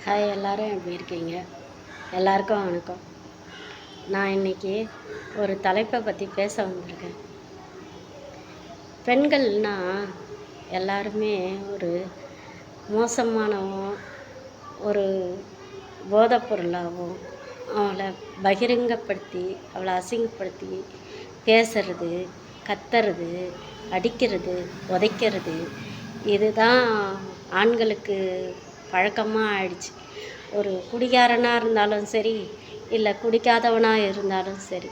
Hi, எல்லோரும் எப்படி இருக்கீங்க? எல்லாருக்கும் வணக்கம். நான் இன்றைக்கி ஒரு தலைப்பை பற்றி பேச வந்திருக்கேன். பெண்கள்னால் எல்லாருமே ஒரு மோசமானவும், ஒரு போதைப்பொருளாகவும், அவளை பகிரங்கப்படுத்தி, அவளை அசிங்கப்படுத்தி பேசுறது, கத்துறது, அடிக்கிறது, உதைக்கிறது, இதுதான் ஆண்களுக்கு பழக்கமாக ஆயிடுச்சு. ஒரு குடிகாரனாக இருந்தாலும் சரி, இல்லை குடிக்காதவனாக இருந்தாலும் சரி,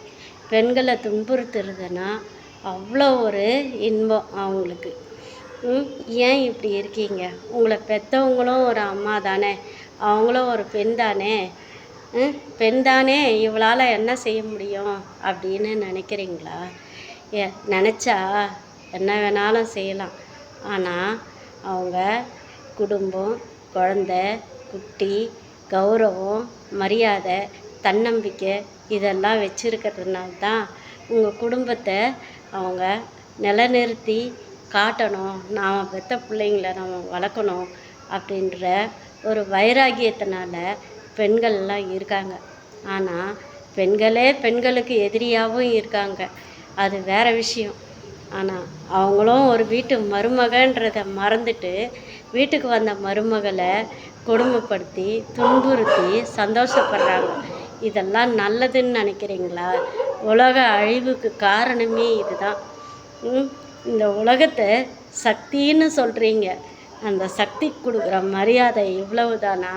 பெண்களை துன்புறுத்துறதுன்னா அவ்வளோ ஒரு இன்பம் அவங்களுக்கு. ஏன் இப்படி இருக்கீங்க? உங்களை பெற்றவங்களும் ஒரு அம்மா தானே, அவங்களும் ஒரு பெண் தானே, பெண் தானே, இவளால் என்ன செய்ய முடியும் அப்படின்னு நினைக்கிறீங்களா? நினச்சா என்ன வேணாலும் செய்யலாம். ஆனால் அவங்க குடும்பம், குழந்த, குட்டி, கௌரவம், மரியாதை, தன்னம்பிக்கை இதெல்லாம் வச்சுருக்கிறதுனால தான் உங்கள் குடும்பத்தை அவங்க நிலைநிறுத்தி காட்டணும். நாம் பெற்ற பிள்ளைங்கள நம்ம வளர்க்கணும் அப்படின்ற ஒரு வைராகியத்தினால பெண்கள்லாம் இருக்காங்க. ஆனால் பெண்களே பெண்களுக்கு எதிரியாகவும் இருக்காங்க, அது வேறு விஷயம். ஆனால் அவங்களும் ஒரு வீட்டு மருமகன்றதை மறந்துட்டு வீட்டுக்கு வந்த மருமகளை கொடுமைப்படுத்தி துன்புறுத்தி சந்தோஷப்படுறாங்க. இதெல்லாம் நல்லதுன்னு நினைக்கிறீங்களா? உலக அழிவுக்கு காரணமே இதுதான். இந்த உலகத்தை சக்தின்னு சொல்கிறீங்க, அந்த சக்தி கொடுக்குற மரியாதை இவ்வளவு தானா?